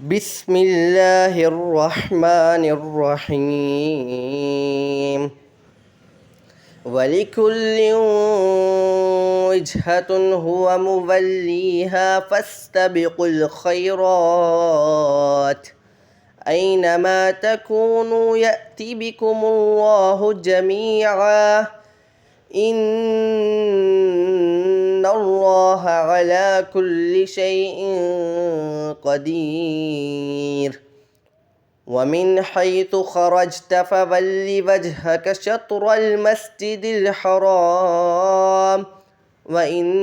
بسم الله الرحمن الرحيم ولكل وجهة هو موليها فاستبقوا الخيرات أينما تكونوا يأتي بكم الله جميعا إن الله على كل شيء قدير ومن حيث خرجت فول وجهك شطر المسجد الحرام وإنه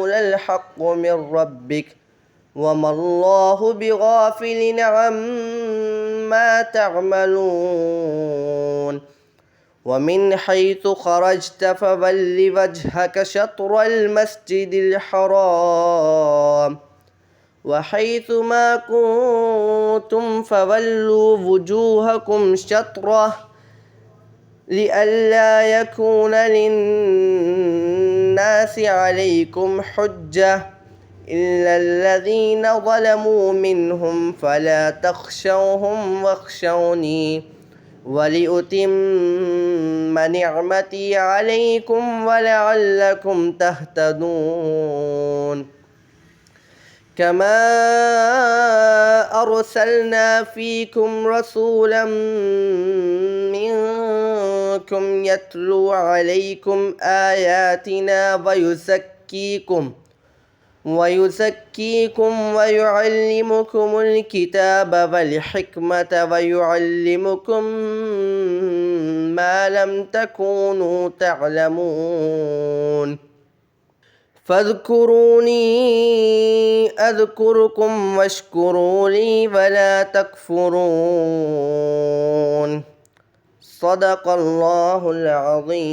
للحق من ربك وما الله بغافل عما تعملون ومن حيث خرجت فول وجهك شطر المسجد الحرام وحيث ما كنتم فولوا وجوهكم شطره لئلا يكون للناس عليكم حجة إلا الذين ظلموا منهم فلا تخشوهم واخشوني ولأتم نعمتي عليكم ولعلكم تهتدون كما أرسلنا فيكم رسولا منكم يتلو عليكم آياتنا ويزكيكم ويعلمكم الكتاب والحكمة ويعلمكم ما لم تكونوا تعلمون فاذكروني أذكركم واشكروا لي ولا تكفرون صدق الله العظيم.